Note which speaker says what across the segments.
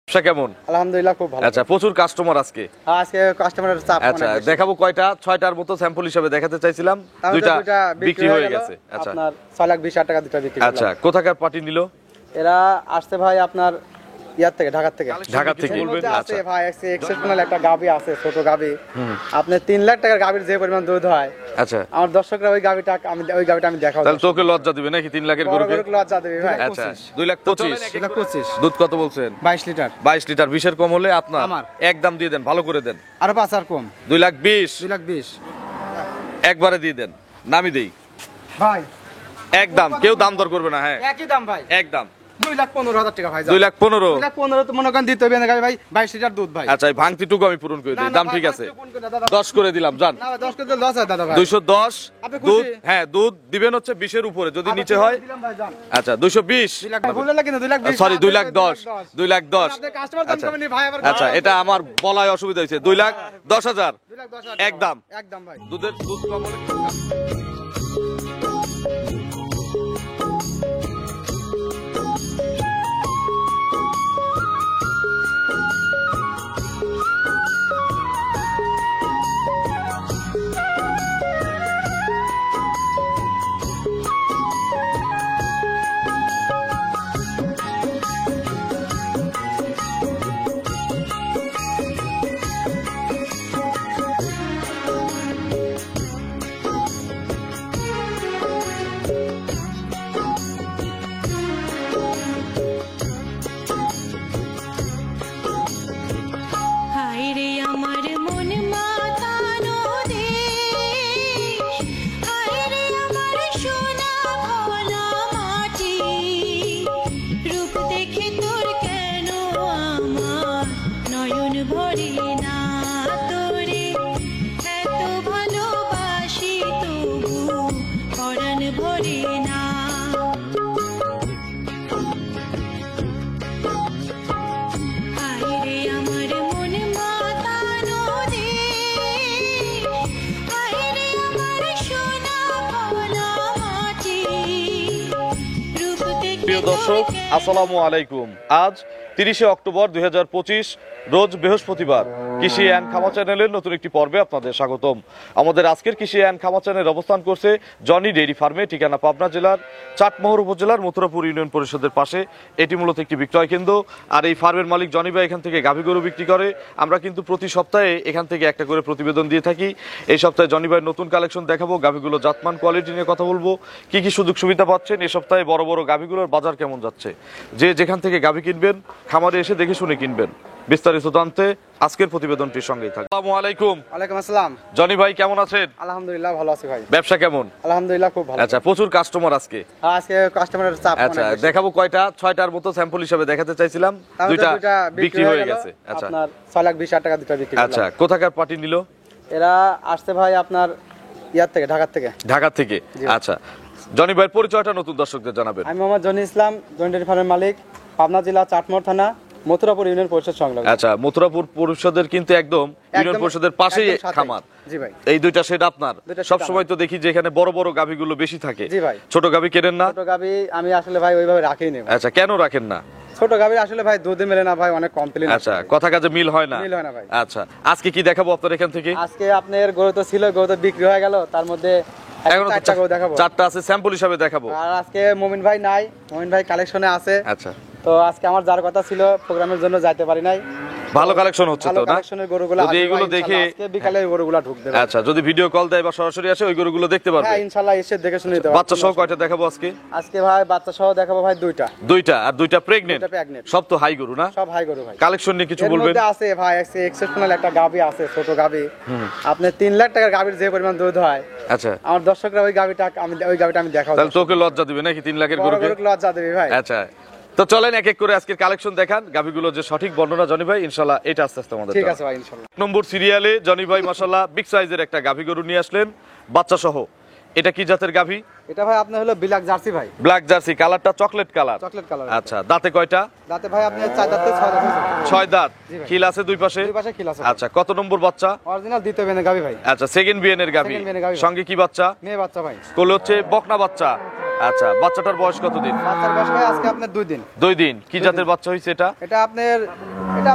Speaker 1: ব্যবসা কেমন?
Speaker 2: আলহামদুলিল্লাহ খুব ভালো।
Speaker 1: আচ্ছা, প্রচুর কাস্টমার আজকে।
Speaker 2: আজকে কাস্টমারের চাপ অনেক
Speaker 1: আচ্ছা,
Speaker 2: বেশি।
Speaker 1: দেখাবো কয়টা? 6টার মতো স্যাম্পল হিসেবে দেখাতে চাইছিলাম। দুইটা বিক্রি হয়ে গেছে। আচ্ছা,
Speaker 2: আপনার 6,20,000 টাকা দুটো বিক্রি করলাম।
Speaker 1: আচ্ছা, কোথাকার পার্টি নিল?
Speaker 2: এরা আসছে ভাই আপনার ইয়ার থেকে, ঢাকা থেকে।
Speaker 1: ঢাকা থেকে
Speaker 2: বলবেন?
Speaker 1: আচ্ছা
Speaker 2: আছে ভাই, এক্সেপশনাল একটা গাবি আছে, ছোট গাবি। আপনি 3 লাখ টাকার গাবির যে পরিমাণ দুধ হয়,
Speaker 1: আচ্ছা,
Speaker 2: আমার দর্শকরা ওই গাবিটা আমি দেখাবো।
Speaker 1: তাহলে তোকে লজ্জা দিবে নাকি 3 লাখের গরুকে?
Speaker 2: লজ্জা দেবে ভাই।
Speaker 1: আচ্ছা, 2,25,000।
Speaker 2: 2,25,000
Speaker 1: দুধ কত বলছেন?
Speaker 2: 22 লিটার।
Speaker 1: 22 লিটার। 20 এর কম হলে আপনার
Speaker 2: আমার।
Speaker 1: একদম দিয়ে দেন, ভালো করে দেন।
Speaker 2: আরো 5 আর কম।
Speaker 1: 2,20,000
Speaker 2: 2,20,000
Speaker 1: একবারে দিয়ে দেন, নামি দেই
Speaker 2: ভাই।
Speaker 1: একদম, কেউ দাম দর করবে না। হ্যাঁ,
Speaker 2: একই দাম ভাই,
Speaker 1: একদম
Speaker 2: 2,15,000 টাকা ভাই।
Speaker 1: 2,15,000।
Speaker 2: 2,15,000 তো মনে করেন দিতে হবে না ভাই, 22 লিটার দুধ ভাই।
Speaker 1: আচ্ছা, এই ভাঙতিটুকু আমি পূরণ করে দিই। দাম ঠিক আছে, 10 করে দিলাম। জান,
Speaker 2: না ভাই, 10 করে লস হয় দাদা ভাই।
Speaker 1: 210
Speaker 2: আপনি
Speaker 1: দুধ।
Speaker 2: খুশি?
Speaker 1: হ্যাঁ, দুধ দিবেন হচ্ছে 20 এর উপরে, যদি নিচে হয়।
Speaker 2: দিলাম ভাই, যান।
Speaker 1: আচ্ছা, 220।
Speaker 2: বললেন না কিন্তু 2,20,000
Speaker 1: সরি, 2,10,000। 2,10,000।
Speaker 2: আপনি কাস্টমার দাম
Speaker 1: আচ্ছা,
Speaker 2: কমেনি ভাই, আবার
Speaker 1: আচ্ছা, এটা আমার বলায় অসুবিধা হয়েছে। 2,10,000
Speaker 2: 2,10,000
Speaker 1: একদম।
Speaker 2: একদম ভাই।
Speaker 1: দুধ কম হলে
Speaker 3: হায়রে আমার মন মাতানো দেশ, হায়রে আমার সোনা ভোলা মাটি, রূপ দেখে তোর কেন আমার নয়ন ভরে না, তোরে এত ভালোবাসি তবু পরাণ ভরে না। হায়রে আমার মন মাতানো দেশ, হায়রে আমার সোনা ভোলা মাটি, রূপ দেখে
Speaker 1: প্রিয় দর্শক, আসসালামু আলাইকুম। আজ 30শে অক্টোবর 2025, রোজ বৃহস্পতিবার। কৃষি অ্যান্ড খামা চ্যানেলের নতুন একটি পর্বে আপনাদের স্বাগতম। আমাদের আজকের কৃষি অ্যান্ড খামা চ্যানেল অবস্থান করছে জনি ডেইরি ফার্মে, ঠিকানা পাবনা জেলার চাটমোহর উপজেলার মথুরাপুর ইউনিয়ন পরিষদের পাশে। এটি মূলত একটি বিক্রয় কেন্দ্র, আর এই ফার্মের মালিক জনি ভাই এখান থেকে গাভী গরু বিক্রি করে। আমরা কিন্তু প্রতি সপ্তাহে এখান থেকে একটা করে প্রতিবেদন দিয়ে থাকি। এই সপ্তাহে জনি ভাইয়ের নতুন কালেকশন দেখাবো, গাভীগুলো জাতমান কোয়ালিটি নিয়ে কথা বলবো, কি কি সুযোগ সুবিধা পাচ্ছেন। এই সপ্তাহে বড় বড় গাভীগুলোর বাজার কেমন যাচ্ছে, যে যেখান থেকে গাভী কিনবেন খামারে এসে দেখে শুনে কিনবেন। বিস্তারিত জানতে আজকের প্রতিবেদনটির সঙ্গেই থাকবে। আসসালামু আলাইকুম।
Speaker 2: ওয়ালাইকুম আসসালাম।
Speaker 1: জনি ভাই কেমন আছেন?
Speaker 2: আলহামদুলিল্লাহ ভালো আছি ভাই।
Speaker 1: ব্যবসা কেমন?
Speaker 2: আলহামদুলিল্লাহ খুব ভালো।
Speaker 1: আচ্ছা, প্রচুর কাস্টমার আজকে।
Speaker 2: আজকে কাস্টমারের চাপ
Speaker 1: আচ্ছা,
Speaker 2: অনেক বেশি।
Speaker 1: দেখাবো কয়টা? 6টার মতো স্যাম্পল হিসেবে দেখাতে চাইছিলাম। দুইটা বিক্রি হয়ে গেছে। আচ্ছা,
Speaker 2: আপনার 6,20,000 টাকা দুটো বিক্রি করলাম।
Speaker 1: আচ্ছা, কোথাকার পার্টি নিল?
Speaker 2: এরা আসছে ভাই আপনার ইয়ার থেকে, ঢাকা থেকে।
Speaker 1: ঢাকা থেকে। আচ্ছা, জনি ভাইয়ের পরিচয়টা নতুন দর্শকদের জানাবেন।
Speaker 2: আমি মোহাম্মদ জনি ইসলাম, জনি ডেইরি ফার্মের মালিক, পাবনা জেলা চাটমোহর থানা, মথুরাপুর ইউনিয়ন পরিষদ সংলগ্ন।
Speaker 1: আচ্ছা, মথুরাপুর পরিষদের কিন্তু একদম ইউনিয়ন পরিষদের পাশেই
Speaker 2: একদম সাথেই।
Speaker 1: খামার।
Speaker 2: জি ভাই।
Speaker 1: এই দুইটা সেট আপনার?
Speaker 2: দুইটা সেট
Speaker 1: সব সময় তো দেখি যে এখানে বড় বড় গাভীগুলো বেশি থাকে।
Speaker 2: জি ভাই।
Speaker 1: ছোট গাভী কেনেন না?
Speaker 2: ছোট গাবি আমি আসলে ভাই ওইভাবে রাখিই নি ভাই।
Speaker 1: আচ্ছা, কেন রাখেন না?
Speaker 2: ছোট গাবি আসলে ভাই দুধে মেলে না ভাই, অনেক কমপ্লেইন।
Speaker 1: আচ্ছা, কথা কাজে মিল হয় না।
Speaker 2: মিল হয় না ভাই।
Speaker 1: আচ্ছা, আজকে কি দেখাবো আপনার এখান থেকে?
Speaker 2: আজকে আপনার গরু তো ছিল, গরু তো বিক্রি হয়ে গেল, তার মধ্যে
Speaker 1: এখনো তো
Speaker 2: 4টা গরু দেখাবো।
Speaker 1: 4টা আছে, স্যাম্পল হিসাবে দেখাবো।
Speaker 2: আর আজকে মুমিন ভাই নাই, মুমিন ভাই কালেকশনে আছে।
Speaker 1: আচ্ছা,
Speaker 2: তো আজকে আমার যার কথা ছিল প্রোগ্রামের জন্য যাইতে পারি নাই।
Speaker 1: ভালো কালেকশন হচ্ছে
Speaker 2: ভালো
Speaker 1: তো না?
Speaker 2: কালেকশনের গরুগুলো
Speaker 1: যদি
Speaker 2: আসবে
Speaker 1: এইগুলো
Speaker 2: ভাই,
Speaker 1: দেখে
Speaker 2: ইনশাআল্লাহ আজকে বিকালে ওই গরুগুলো ঢুকবে।
Speaker 1: আচ্ছা, যদি ভিডিও কল দেয় বা সরাসরি আসে ওই গরুগুলো দেখতে পারবে।
Speaker 2: হ্যাঁ ইনশাআল্লাহ এসে দেখে শুনে নিতে পারবে।
Speaker 1: বাচ্চা সহ কয়টা দেখাবো আজকে?
Speaker 2: আজকে ভাই বাচ্চা সহ দেখাবো ভাই দুইটা।
Speaker 1: দুইটা, আর দুইটা প্রেগনেন্ট।
Speaker 2: দুইটা pregnant।
Speaker 1: সব তো হাই গরু না?
Speaker 2: সব হাই গরু ভাই।
Speaker 1: কালেকশন নিয়ে কিছু
Speaker 2: এর
Speaker 1: বলবেন?
Speaker 2: মধ্যে আছে ভাই এক্সেপশনাল একটা গাবি আছে, ছোট গাবি। আপনি 3 লাখ টাকার গাবির যে পরিমাণ দুধ হয়,
Speaker 1: আচ্ছা,
Speaker 2: আমার দর্শকরা ওই গাবিটা আমি দেখাবো।
Speaker 1: তাহলে তোকে লজ্জা দিবে নাকি 3 লাখের
Speaker 2: বড়
Speaker 1: গরুকে?
Speaker 2: গরুকে লজ্জা দেবে ভাই।
Speaker 1: আচ্ছা, তো চলেন এক এক করে আজকের কালেকশন দেখান। গাভীগুলো যে সঠিক বর্ণনা জনি ভাই ইনশাআল্লাহ এটা আস্তে আস্তে আমাদের
Speaker 2: ঠিক
Speaker 1: জানাবেন।
Speaker 2: আছে ভাই ইনশাআল্লাহ।
Speaker 1: নম্বর সিরিয়ালে জনি ভাই মাশাআল্লাহ বিগ সাইজের একটা গাভী গরু নিয়ে আসলেন বাচ্চা সহ। এটা কি জাতের গাভী?
Speaker 2: এটা ভাই আপনার হলো ব্ল্যাক জার্সি ভাই।
Speaker 1: ব্ল্যাক জার্সি, কালারটা চকলেট কালার।
Speaker 2: Chocolate colour.
Speaker 1: আচ্ছা, দাঁতে কয়টা?
Speaker 2: দাঁতে ভাই আপনি 4 দাঁতে 6 দাঁতে।
Speaker 1: 6 দাঁত।
Speaker 2: জি ভাই।
Speaker 1: খিল আছে দুই পাশে?
Speaker 2: দুই পাশে খিল আছে।
Speaker 1: আচ্ছা, কত নম্বর বাচ্চা?
Speaker 2: অরিজিনাল দ্বিতীয় বেনে গাবি ভাই।
Speaker 1: আচ্ছা, সেকেন্ড বিএন এর গাভী।
Speaker 2: Second বিয়ানের গাভী ভাই।
Speaker 1: সঙ্গে কি বাচ্চা?
Speaker 2: মেয়ে বাচ্চা ভাই।
Speaker 1: কোলে হচ্ছে বকনা বাচ্চা। আচ্ছা, বাচ্চাটার বয়স কতদিন?
Speaker 2: বাচ্চার বয়স ভাই আজকে আপনার 2 দিন।
Speaker 1: 2 দিন। কি জাতের বাচ্চা হয়েছে এটা?
Speaker 2: এটা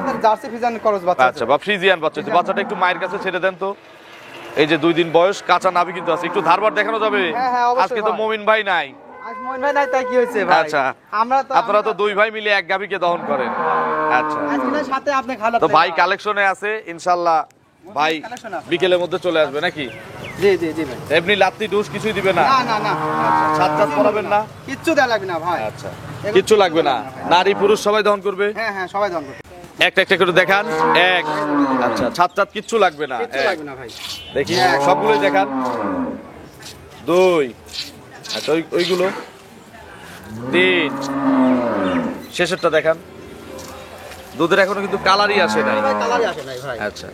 Speaker 2: আপনার জার্সি ফিজান করস বাচ্চা।
Speaker 1: আচ্ছা, বা ফ্রিজিয়ান বাচ্চা হয়েছে। বাচ্চাটা একটু মায়ের কাছে ছেড়ে দেন তো। এই যে 2 দিন বয়স, কাঁচা নাভি কিন্তু আছে। একটু ধারবার দেখানো যাবে?
Speaker 2: হ্যাঁ, অবশ্যই
Speaker 1: আজকে তো
Speaker 2: ভাই।
Speaker 1: মমিন ভাই নাই।
Speaker 2: আজ মইন ভাই নাই, তাই কি হয়েছে ভাই?
Speaker 1: আচ্ছা, আপনারা তো 2 ভাই মিলে এক গাভীকে দহন করেন। আচ্ছা,
Speaker 2: আজকে না সাথে আপনি খালা
Speaker 1: তো ভাই কালেকশনে আছে ইনশাআল্লাহ। ভাই
Speaker 2: কালেকশন আছে।
Speaker 1: বিকেলের মধ্যে চলে আসবে নাকি?
Speaker 2: জি ভাই।
Speaker 1: এমনি লাত্তি ডুস কিছুই দিবে না?
Speaker 2: না
Speaker 1: ছাদ ছাদ পরাবেন না?
Speaker 2: কিচ্ছু দেয়া লাগবে না ভাই।
Speaker 1: আচ্ছা, কিচ্ছু লাগবে না। নারী পুরুষ সবাই দহন করবে?
Speaker 2: হ্যাঁ সবাই দান করবে।
Speaker 1: একটা একটা করে দেখান। এক, আচ্ছা, ছাদ ছাদ কিচ্ছু লাগবে না।
Speaker 2: কিচ্ছু
Speaker 1: এক,
Speaker 2: লাগবে না ভাই।
Speaker 1: দেখি সবগুলোই দেখান। 2, আচ্ছা ওইগুলো 3, শেষেরটা দেখান। দুধের এখনো কিন্তু কালারই আসে নাই।
Speaker 2: ভাই কালারই আসে নাই ভাই।
Speaker 1: আচ্ছা,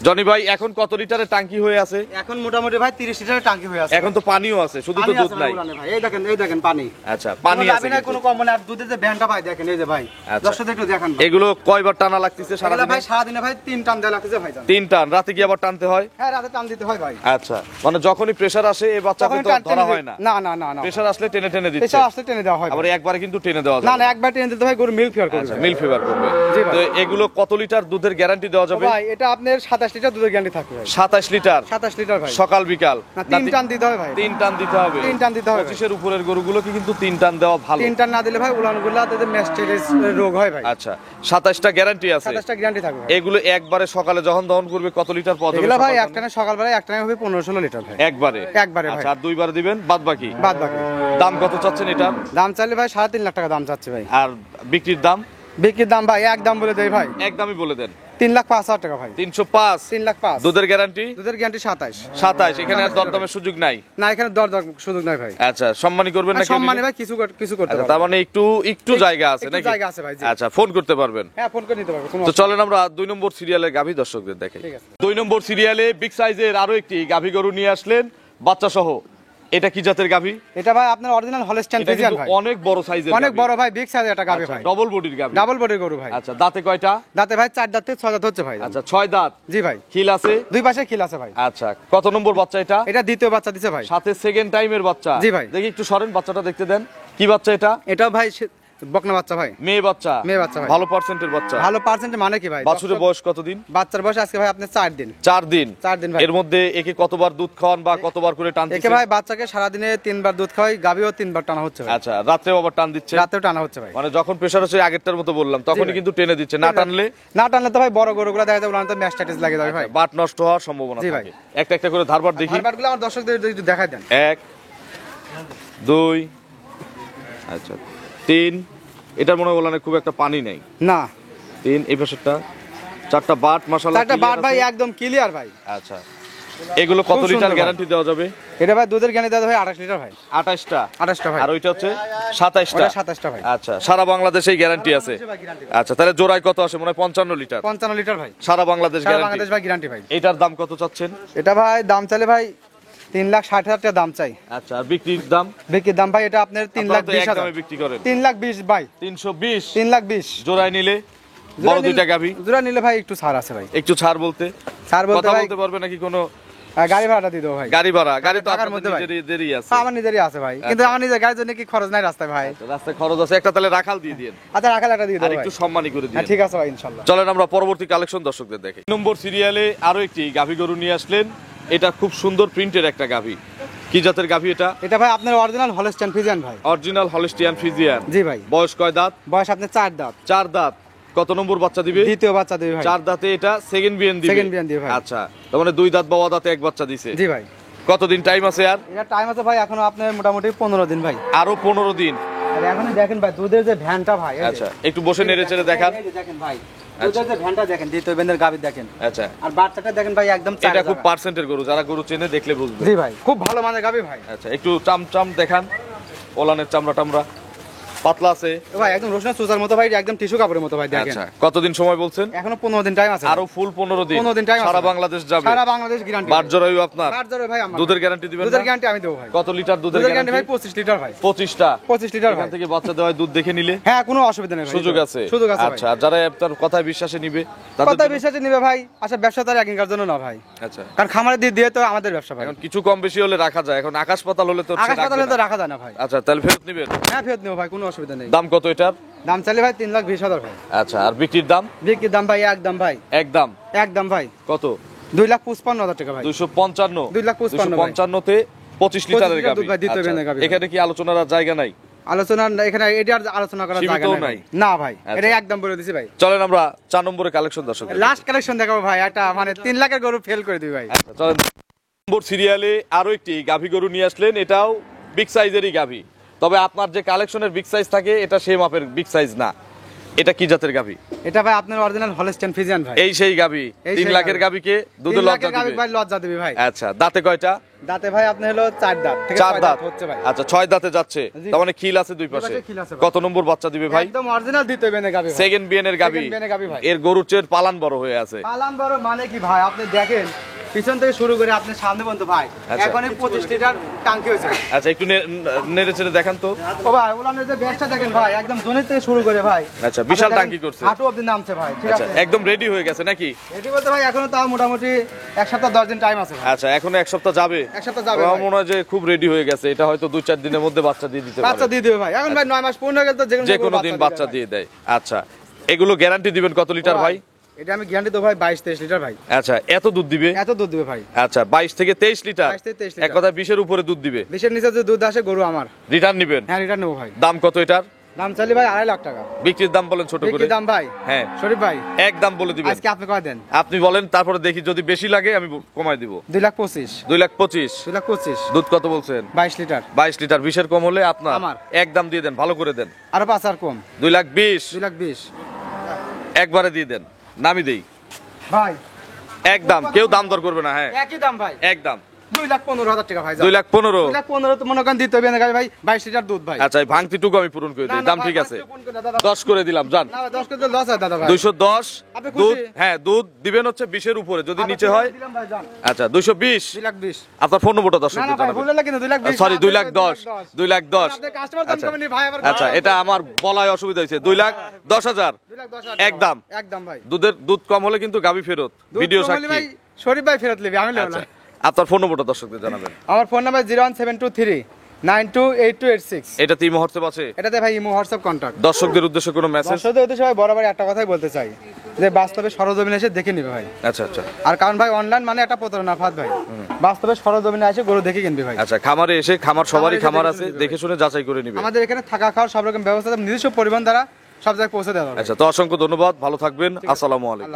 Speaker 1: জনি ভাই এখন কত লিটারের টাঙ্কি হয়ে আছে?
Speaker 2: এখন মোটামুটি ভাই 30 লিটারের টাঙ্কি হয়ে আছে।
Speaker 1: এখন তো পানিও আছে, শুধু তো
Speaker 2: পানি
Speaker 1: দুধ
Speaker 2: আছে
Speaker 1: নাই।
Speaker 2: উলানে ভাই। এই দেখেন পানি।
Speaker 1: আচ্ছা, পানি আছে
Speaker 2: না
Speaker 1: কিন্তু।
Speaker 2: কোনো কম না। আর দুধের যে ভ্যানটা ভাই দেখেন, এই যে ভাই।
Speaker 1: আচ্ছা।
Speaker 2: দর্শকদের একটু দেখান ভাই।
Speaker 1: এগুলো কয়বার টানা লাগতেছে
Speaker 2: এগুলা
Speaker 1: সারাদিনে?
Speaker 2: ভাই সারাদিনে ভাই 3 টান দেয়া লাগতেছে ভাই জান।
Speaker 1: 3 টান। রাতে কি আবার টানতে হয়?
Speaker 2: হ্যাঁ রাতে টান দিতে হয় ভাই।
Speaker 1: আচ্ছা, মানে যখনই প্রেসার আসে এই বাচ্চাকে
Speaker 2: তখন
Speaker 1: তো
Speaker 2: টান
Speaker 1: ধরা
Speaker 2: টেনে
Speaker 1: হয় না?
Speaker 2: না।
Speaker 1: প্রেসার আসলে টেনে টেনে দিচ্ছে।
Speaker 2: পেশা আসলে টেনে দেওয়া হয়
Speaker 1: আবার
Speaker 2: ভাই।
Speaker 1: একবারে কিন্তু টেনে দেওয়া
Speaker 2: না
Speaker 1: যাবে
Speaker 2: না, একবার টেনে দিতে হয়, গরু মিল্ক ফিয়ার করবে।
Speaker 1: আচ্ছা, মিল ফিভার করবে।
Speaker 2: জি ভাই।
Speaker 1: তো এগুলো কত লিটার দুধের গ্যারান্টি দেওয়া যাবে?
Speaker 2: ভাই এটা আপনার 27 লিটার দুধের গ্যারান্টি থাকবে ভাই।
Speaker 1: 27 লিটার
Speaker 2: 27 লিটার ভাই।
Speaker 1: সকাল বিকাল?
Speaker 2: না 3 টান দিতে হবে ভাই।
Speaker 1: 3 টান দিতে হবে।
Speaker 2: 3 টান দিতে হবে ভাই।
Speaker 1: 25 এর উপরের গরুগুলো কি কিন্তু 3 টান দেওয়া ভালো?
Speaker 2: 3 টান না দিলে ভাই উলানগুলা তাতে ম্যাস্টাইটিস রোগ হয় ভাই।
Speaker 1: আচ্ছা, 27টা গ্যারান্টি আছে।
Speaker 2: 27টা গ্যারান্টি থাকবে ভাই।
Speaker 1: এগুলো একবারে সকালে যখন দহন করবে কত লিটার পাওয়া যাবে?
Speaker 2: এগুলা ভাই
Speaker 1: সকাল
Speaker 2: একটানে সকালবেলায় একটানে হবে 15-16 লিটার ভাই।
Speaker 1: একবারে?
Speaker 2: একবারে ভাই।
Speaker 1: আচ্ছা, আর 2 বার দিবেন বাদ বাকি?
Speaker 2: বাদ বাকি।
Speaker 1: দাম কত চাচ্ছেন এটার?
Speaker 2: দাম চাইলে ভাই 3.5 লাখ টাকা দাম চাচ্ছে ভাই।
Speaker 1: আর বিক্রির দাম?
Speaker 2: বিক্রির দাম ভাই এক দাম বলে দেই ভাই।
Speaker 1: একদমই বলে দেন।
Speaker 2: 3,05,000 টাকা ভাই।
Speaker 1: 305?
Speaker 2: 3,05,000।
Speaker 1: দুধের গ্যারান্টি?
Speaker 2: দুধের গ্যারান্টি 27।
Speaker 1: 27। এখানে আর দরদামের সুযোগ নাই?
Speaker 2: না এখানে দর সুযোগ নাই ভাই।
Speaker 1: আচ্ছা, সম্মানী করবেন নাকি?
Speaker 2: সম্মানে ভাই কিছু করতে
Speaker 1: আচ্ছা,
Speaker 2: পারবে।
Speaker 1: তার মানে একটু জায়গা আছে
Speaker 2: একটু
Speaker 1: নাকি?
Speaker 2: জায়গা আছে ভাই, জি।
Speaker 1: আচ্ছা, ফোন করতে পারবেন।
Speaker 2: হ্যাঁ ফোন করে নিতে পারবে কোনো
Speaker 1: তো চলেন আমরা 2 নম্বর সিরিয়ালের গাভী দর্শকদের দেখাই।
Speaker 2: ঠিক আছে।
Speaker 1: 2 নম্বর সিরিয়ালে বিগ সাইজের আরো একটি গাভী গরু নিয়ে আসলেন বাচ্চা সহ। এটা কি জাতের গাভী?
Speaker 2: এটা ভাই আপনার অরিজিনাল হলস্টাইন
Speaker 1: এটা
Speaker 2: ফ্রিজিয়ান
Speaker 1: কিন্তু
Speaker 2: ভাই।
Speaker 1: অনেক বড় সাইজের।
Speaker 2: অনেক বড় ভাই, বিগ সাইজের একটা গাবি ভাই।
Speaker 1: ডবল বডির গাভী।
Speaker 2: ডাবল বডির গরু ভাই।
Speaker 1: আচ্ছা, দাঁতে কয়টা?
Speaker 2: দাঁতে ভাই 4 দাঁত থেকে 6 দাঁত হচ্ছে ভাই।
Speaker 1: আচ্ছা, 6 দাঁত।
Speaker 2: জি ভাই।
Speaker 1: খিল আছে?
Speaker 2: দুই পাশে খিল আছে ভাই।
Speaker 1: আচ্ছা, কত নম্বর বাচ্চা এটা?
Speaker 2: এটা দ্বিতীয় বাচ্চা দিছে ভাই।
Speaker 1: সাথে সেকেন্ড টাইমের বাচ্চা?
Speaker 2: জি ভাই।
Speaker 1: দেখি একটু সরেন, বাচ্চাটা দেখতে দেন। কি বাচ্চা এটা?
Speaker 2: এটাও ভাই বকনা বাচ্চা ভাই।
Speaker 1: মেয়ে বাচ্চা?
Speaker 2: মেয়ে বাচ্চা ভাই।
Speaker 1: ভালো পার্সেন্টের বাচ্চা?
Speaker 2: ভালো পার্সেন্ট মানে কি ভাই?
Speaker 1: বাছুরের বয়স কতদিন?
Speaker 2: বাচ্চার বয়স আজকে ভাই আপনার 4 দিন।
Speaker 1: 4 দিন।
Speaker 2: 4 দিন ভাই।
Speaker 1: এর মধ্যে একে কতবার দুধ খাওয়ান বা কতবার করে টান
Speaker 2: একে
Speaker 1: দিচ্ছেন?
Speaker 2: ভাই বাচ্চাকে সারা দিনে 3 বার দুধ খাওয়াই, গাবিও 3 বার টানা হচ্ছে ভাই।
Speaker 1: আচ্ছা, রাতেও আবার টান দিচ্ছে?
Speaker 2: রাতেও টানা হচ্ছে ভাই।
Speaker 1: মানে যখন প্রেসার হচ্ছে আগেরটার মতো বললাম তখনই
Speaker 2: ভাই।
Speaker 1: কিন্তু টেনে দিচ্ছে, না টানলে?
Speaker 2: না টানলে তো ভাই বড় গরুগুলো দেখা যায় উলানতে ম্যাস্টাইটিস লাগে যাবে ভাই।
Speaker 1: বাট নষ্ট হওয়ার সম্ভাবনা
Speaker 2: জি ভাই।
Speaker 1: থাকে। একটা একটা করে ধারবার দেখি।
Speaker 2: ধারবাটগুলো আমার দর্শকদের একটু দেখাই দেন।
Speaker 1: 1, 2, আচ্ছা 3। এটার মনে হয় ওলানে খুব একটা পানি নেই।
Speaker 2: না
Speaker 1: 3, এই পাশেরটা 4টা বাট মাশাআল্লাহ।
Speaker 2: একটা বাট ভাই একদম ক্লিয়ার ভাই।
Speaker 1: আচ্ছা, এগুলো কত
Speaker 2: খুব সুন্দর
Speaker 1: লিটার
Speaker 2: ভাই।
Speaker 1: গ্যারান্টি দেওয়া যাবে?
Speaker 2: এটা ভাই দুধের গ্যারান্টি দেওয়া ভাই 28 লিটার ভাই।
Speaker 1: 28টা?
Speaker 2: 28টা ভাই।
Speaker 1: আর ওইটা হচ্ছে 27টা?
Speaker 2: ওটা 27টা ভাই।
Speaker 1: আচ্ছা, সারা বাংলাদেশেই গ্যারান্টি আছে? আচ্ছা, তাহলে জোড়ায় কত আসে? মনে হয় 55 লিটার।
Speaker 2: 55 লিটার ভাই।
Speaker 1: সারা বাংলাদেশ
Speaker 2: সারা
Speaker 1: গ্যারান্টি?
Speaker 2: বাংলাদেশ ভাই গ্যারান্টি ভাই।
Speaker 1: এটার দাম কত চাচ্ছেন?
Speaker 2: এটা ভাই দাম চাইলে ভাই 3,60,000 টাকা দাম চাই।
Speaker 1: আচ্ছা, আর বিক্রির দাম?
Speaker 2: বিক্রির দাম ভাই এটা আপনার
Speaker 1: আপনারা তো এক
Speaker 2: 3,20,000।
Speaker 1: দামে বিক্রি করেন।
Speaker 2: 3,20,000 ভাই।
Speaker 1: 320?
Speaker 2: 3,20,000
Speaker 1: জোড়ায় নিলে বড় দুইটা গাভী
Speaker 2: জোড়া নিলে ভাই একটু ছাড় আছে ভাই।
Speaker 1: একটু ছাড় বলতে?
Speaker 2: ছাড় বলতে
Speaker 1: কথা
Speaker 2: ভাই
Speaker 1: বলতে পারবে নাকি কোনো?
Speaker 2: গাড়ি ভাড়াটা দিয়ে দেবো ভাই।
Speaker 1: গাড়ি ভাড়া? গাড়ি তো
Speaker 2: টাকার
Speaker 1: আপনাদের
Speaker 2: মধ্যে ভাই।
Speaker 1: নিজেরই আছে?
Speaker 2: আমার নিজেরই আছে ভাই, কিন্তু আমার নিজের গাড়ির জন্য কি খরচ নাই রাস্তায় ভাই।
Speaker 1: রাস্তায় খরচ আছে, একটা তাহলে রাখাল দিয়ে দিন।
Speaker 2: আচ্ছা রাখাল একটা দিয়ে
Speaker 1: আর
Speaker 2: দেবো ভাই।
Speaker 1: একটু সম্মানী করে দিন।
Speaker 2: হ্যাঁ ঠিক আছে ভাই ইনশাআল্লাহ।
Speaker 1: চলেন আমরা পরবর্তী কালেকশন দর্শকদের দেখি। নম্বর সিরিয়ালে আরো একটি গাভী গরু নিয়ে আসলেন। এটা খুব সুন্দর প্রিন্টের একটা গাভী। কি জাতের গাভী এটা?
Speaker 2: এটা ভাই আপনার অরিজিনাল হলস্টাইন ফ্রিজিয়ান ভাই।
Speaker 1: Original Holstein Friesian?
Speaker 2: জি ভাই।
Speaker 1: বয়স কয় দাঁত?
Speaker 2: বয়স আপনার 4 দাঁত।
Speaker 1: 4 দাঁত। কত নম্বর বাচ্চা দিবে?
Speaker 2: দ্বিতীয় বাচ্চা দিবে ভাই।
Speaker 1: 4 দাঁতে এটা সেকেন্ড বিয়ান দিবে?
Speaker 2: Second বিয়ান দিবে ভাই।
Speaker 1: আচ্ছা, তার মানে 2 দাঁত বাবা দাঁতে এক বাচ্চা দিছে?
Speaker 2: জি ভাই।
Speaker 1: কতদিন টাইম আছে আর?
Speaker 2: এটা টাইম আছে ভাই এখনো আপনার মোটামুটি 15 দিন ভাই।
Speaker 1: আরো 15 দিন?
Speaker 2: আর এখনই দেখেন ভাই দুধের যে ভ্যানটা ভাই। এই যে।
Speaker 1: আচ্ছা, একটু বসে নেড়ে চেড়ে দেখান।
Speaker 2: এই যে দেখেন ভাই দুধের যে ভ্যানটা দেখেন, দ্বিতীয় বেন্দের গাবি দেখেন।
Speaker 1: আচ্ছা,
Speaker 2: আর বাচ্চাটা দেখেন ভাই একদম
Speaker 1: এটা
Speaker 2: চারা
Speaker 1: খুব
Speaker 2: জাগা।
Speaker 1: পার্সেন্টের গরু, যারা গরু চেনে দেখলে বুঝবে।
Speaker 2: জি ভাই খুব ভালো মানের গাবি ভাই।
Speaker 1: আচ্ছা, একটু চাম চাম দেখান, ওলানের চামড়া টামড়া। পাতলা আছে।
Speaker 2: ভাই একদম রসুনের চুচার মতো ভাই, একদম টিস্যু কাপড়ের মতো ভাই, দেখেন।
Speaker 1: আচ্ছা, কতদিন সময় বলছেন?
Speaker 2: এখনো 15 দিন টাইম আছে।
Speaker 1: আরো ফুল 15 দিন।
Speaker 2: 15 দিন টাইম আছে।
Speaker 1: সারা বাংলাদেশ যাবে।
Speaker 2: সারা বাংলাদেশ গ্যারান্টি।
Speaker 1: বাট জরায়ু আপনার?
Speaker 2: বাট জরায়ু ভাই আমার।
Speaker 1: দুধের গ্যারান্টি দিবেন?
Speaker 2: দুধের
Speaker 1: না?
Speaker 2: গ্যারান্টি আমি দেব ভাই।
Speaker 1: কত লিটার দুধের
Speaker 2: দুধের গ্যারান্টি
Speaker 1: গ্যারান্টি?
Speaker 2: ভাই 25 লিটার ভাই।
Speaker 1: 25টা।
Speaker 2: 25 লিটার ভাই।
Speaker 1: এখান থেকে বাচ্চা দেওয়া দুধ দেখে নিলে
Speaker 2: হ্যাঁ, কোনো অসুবিধা নেই ভাই।
Speaker 1: সুযোগ আছে?
Speaker 2: সুযোগ আছে ভাই।
Speaker 1: আচ্ছা, আর যারা আপনার কথায় বিশ্বাসে নিবে তাদের
Speaker 2: কথা
Speaker 1: জন্য?
Speaker 2: বিশ্বাসে নিবে ভাই। আচ্ছা, ব্যবসা তো আর এখনকার জন্য না ভাই,
Speaker 1: আচ্ছা,
Speaker 2: কারণ খামারে দিয়ে তো আমাদের ব্যবসা ভাই।
Speaker 1: এখন কিছু কম বেশি হলে রাখা যায়, এখন আকাশ পাতাল হলে তো সে
Speaker 2: আকাশ পাতালে
Speaker 1: রাখবে
Speaker 2: তো
Speaker 1: না।
Speaker 2: রাখা যায় না ভাই।
Speaker 1: আচ্ছা, তাহলে ফেরত নিবেন?
Speaker 2: হ্যাঁ, ফেরত নেবো ভাই, কোনো অসুবিধা নেই।
Speaker 1: দাম কত এটার?
Speaker 2: দাম চাইলে ভাই 3,20,000 ভাই।
Speaker 1: আচ্ছা, আর বিক্রির দাম?
Speaker 2: বিক্রির দাম ভাই একদম ভাই,
Speaker 1: একদম
Speaker 2: একদম ভাই
Speaker 1: কত?
Speaker 2: 2,55,000 টাকা ভাই।
Speaker 1: 255।
Speaker 2: 2,55,000
Speaker 1: তে 25 লিটারের
Speaker 2: 25 লিটার
Speaker 1: গাভী।
Speaker 2: দুধ ভাই, দ্বিতীয়
Speaker 1: আচ্ছা,
Speaker 2: বিয়ানের গাভী।
Speaker 1: এখানে কি আলোচনার আর জায়গা নাই?
Speaker 2: আলোচনা এখানে এটা আর আলোচনা করার
Speaker 1: সীমিত
Speaker 2: জায়গা
Speaker 1: নাই।
Speaker 2: নাই না ভাই,
Speaker 1: আচ্ছা।
Speaker 2: এটা একদম বলে দিছি ভাই।
Speaker 1: চলেন আমরা 4 নম্বরে কালেকশন দর্শক।
Speaker 2: লাস্ট কালেকশন দেখাবো ভাই, একটা মানে 3 লাখের গরু ফেল করে দিবি ভাই।
Speaker 1: আচ্ছা, চলেন নম্বর সিরিয়ালে আরো একটি গাভী গরু নিয়ে আসলেন। এটাও বিগ সাইজেরই গাভী, তবে আপনার যে কালেকশনের বিগ সাইজ থাকে এটা সেই মাপের বিগ সাইজ না। এটা কি জাতের গাভী?
Speaker 2: এটা ভাই আপনার অরিজিনাল হলস্টেইন ফ্রিজিয়ান ভাই।
Speaker 1: এই সেই গাভী।
Speaker 2: এই
Speaker 1: 3
Speaker 2: সেই
Speaker 1: লাখের
Speaker 2: গাভী।
Speaker 1: গাভীকে
Speaker 2: 3
Speaker 1: দুধে লজ্জা
Speaker 2: লাখের গাভী
Speaker 1: দিবে।
Speaker 2: ভাই লজ্জা দিবি ভাই।
Speaker 1: আচ্ছা, দাঁতে কয়টা?
Speaker 2: দাঁতে ভাই আপনি হলো 4 দাঁত থেকে
Speaker 1: 4
Speaker 2: 6
Speaker 1: দাঁত
Speaker 2: হচ্ছে ভাই।
Speaker 1: আচ্ছা, 6 দাঁতে যাচ্ছে,
Speaker 2: জি।
Speaker 1: তার মানে খিল আছে দুই পাশে।
Speaker 2: পাশে খিল আছে ভাই।
Speaker 1: কত নম্বর বাচ্চা দিবে ভাই?
Speaker 2: একদম অরিজিনাল দ্বিতীয় বিয়ানের গাভী ভাই।
Speaker 1: সেকেন্ড বিয়ানের গাভী।
Speaker 2: Second বিয়ানের গাভী ভাই।
Speaker 1: এর গরুর চেয়ে পালান বড় হয়ে আছে।
Speaker 2: পালান বড় মানে কি ভাই, আপনি দেখেন পিছন থেকে শুরু করে আপনি সামনে পর্যন্ত ভাই
Speaker 1: আচ্ছা।
Speaker 2: এখনই 25 লিটার টাঙ্কি হয়েছে।
Speaker 1: আচ্ছা, একটু নেড়ে চেড়ে দেখান তো।
Speaker 2: ও ভাই উলানের যে ব্যাসটা দেখেন ভাই, একদম জনের থেকে শুরু করে ভাই।
Speaker 1: আচ্ছা, বিশাল
Speaker 2: আপনি দেখেন
Speaker 1: টাঙ্কি করছে।
Speaker 2: হাঁটু অবধি নামছে ভাই, ঠিক
Speaker 1: আচ্ছা,
Speaker 2: আছে।
Speaker 1: একদম রেডি হয়ে গেছে নাকি?
Speaker 2: এটি বলতে ভাই এখনো তাও মোটামুটি 1 সপ্তাহ 10 দিন টাইম আছে ভাই।
Speaker 1: আচ্ছা, এখনো 1 সপ্তাহ যাবে?
Speaker 2: 1 সপ্তাহ যাবে
Speaker 1: আমার
Speaker 2: ভাই।
Speaker 1: মনে হয় যে খুব রেডি হয়ে গেছে। এটা হয়তো 2-4 দিনের মধ্যে বাচ্চা দিয়ে দিতে
Speaker 2: বাচ্চা
Speaker 1: পারে।
Speaker 2: দিয়ে দিবে ভাই, এখন ভাই 9 মাস পূর্ণ হয়ে গেল তো
Speaker 1: যে কোনো দিন বাচ্চা দিয়ে দেয়। আচ্ছা, এগুলো গ্যারান্টি দিবেন কত লিটার ভাই?
Speaker 2: এটা আমি গ্যারান্টি দেবো ভাই 22-23 লিটার ভাই।
Speaker 1: আচ্ছা, এত দুধ দিবে?
Speaker 2: এত দুধ দিবে ভাই।
Speaker 1: আচ্ছা, 22 থেকে 23 লিটার।
Speaker 2: 22 থেকে 23 লিটার।
Speaker 1: এক কথায় 20-এর উপরে দুধ দিবে।
Speaker 2: 20-এর নিচে যে দুধ আসে গরু আমার
Speaker 1: রিটার্ন নিবেন?
Speaker 2: হ্যাঁ, এটা নেবো ভাই।
Speaker 1: দাম কত এটার?
Speaker 2: দাম চাইলে ভাই 2.5 লাখ টাকা।
Speaker 1: বিক্রির দাম বলেন ছোট করে।
Speaker 2: বিক্রি দাম ভাই
Speaker 1: হ্যাঁ,
Speaker 2: শরীফ ভাই
Speaker 1: এক দাম বলে দিবেন।
Speaker 2: আজকে আপনি কয় দেন?
Speaker 1: আপনি বলেন, তারপরে দেখি যদি বেশি লাগে আমি কমাই দিব।
Speaker 2: 2,25,000
Speaker 1: 2,25,000।
Speaker 2: 2,25,000
Speaker 1: দুধ কত বলছেন?
Speaker 2: 22 লিটার।
Speaker 1: 22 লিটার। 20-এর কম হলে আপনার
Speaker 2: আমার।
Speaker 1: এক দাম দিয়ে দেন, ভালো করে দেন।
Speaker 2: আরো 5 আর কম
Speaker 1: 2,20,000
Speaker 2: 2,20,000
Speaker 1: একবারে দিয়ে দেন, নামি দেই।
Speaker 2: ভাই।
Speaker 1: একদম, কেউ দাম দর করবে না। হ্যাঁ,
Speaker 2: একই দাম ভাই,
Speaker 1: একদম
Speaker 2: 2,15,000 টাকা ভাই।
Speaker 1: 2,15,000।
Speaker 2: 2,15,000 তো মনে করেন দিতে হবে না ভাই, 22 লিটার দুধ ভাই।
Speaker 1: আচ্ছা, এই ভাঙতিটুকু আমি পূরণ করে
Speaker 2: না,
Speaker 1: দিই।
Speaker 2: না
Speaker 1: দাম
Speaker 2: ভাই,
Speaker 1: ঠিক আছে,
Speaker 2: 10
Speaker 1: 10 করে দিলাম। জান,
Speaker 2: না ভাই, 10 করে লস হয় দাদা ভাই।
Speaker 1: 210
Speaker 2: আপনি খুশি?
Speaker 1: দুধ। হ্যাঁ, দুধ দিবেন হচ্ছে 20-এর উপরে, যদি নিচে হয়।
Speaker 2: দিলাম ভাই, যান।
Speaker 1: আচ্ছা, 220।
Speaker 2: 2,20,000
Speaker 1: আপনার ফোন নম্বরটা দর্শক
Speaker 2: না না ভাই, ভুল হলো কিন্তু 2,20,000
Speaker 1: সরি, 2,10,000 2,10,000।
Speaker 2: আপনি কাস্টমার দাম
Speaker 1: আচ্ছা,
Speaker 2: কমেনি ভাই, আবার
Speaker 1: আচ্ছা, এটা আমার বলায় অসুবিধা হয়েছে। 2,10,000
Speaker 2: 2,10,000
Speaker 1: একদম।
Speaker 2: একদম ভাই।
Speaker 1: দুধ কম হলে কিন্তু গাবি ফেরত,
Speaker 2: দুধ
Speaker 1: ভিডিও
Speaker 2: কমালে
Speaker 1: সাক্ষী।
Speaker 2: ভাই শরীফ ভাই ফেরত নেবে, আমি নেব
Speaker 1: আচ্ছা,
Speaker 2: না।
Speaker 1: আপনার ফোন নম্বরটা দর্শকদের জানাবেন।
Speaker 2: আমার ফোন নাম্বার 01723928286।
Speaker 1: এটাতে ইমো হোয়াটসঅ্যাপ আছে?
Speaker 2: এটাতে ভাই ইমো হোয়াটসঅ্যাপ কন্টাক্ট।
Speaker 1: দর্শকদের উদ্দেশ্যে কোনো মেসেজ?
Speaker 2: দর্শকদের উদ্দেশ্যে ভাই বরাবর একটা কথাই বলতে চাই, যে বাস্তবে সরজমিনে এসে দেখে নিবে ভাই।
Speaker 1: আচ্ছা, আচ্ছা,
Speaker 2: আর কারণ ভাই অনলাইন মানে একটা প্রতারণা ফাঁদ ভাই, বাস্তবে সরজমিনে এসে গরু দেখে কিনবে ভাই।
Speaker 1: আচ্ছা, খামারে এসে, খামার সবারই
Speaker 2: খামারে এসে
Speaker 1: খামার
Speaker 2: দেখে
Speaker 1: আছে,
Speaker 2: নিবে
Speaker 1: দেখে শুনে যাচাই করে নিবে।
Speaker 2: আমাদের এখানে থাকা খাওয়ার সব রকম ব্যবস্থা নিজস্ব পরিবহন দ্বারা সব জায়গায় পৌঁছে দেওয়া হবে।
Speaker 1: আচ্ছা, তো অসংখ্য ধন্যবাদ, ভালো থাকবেন, আসসালামু আলাইকুম।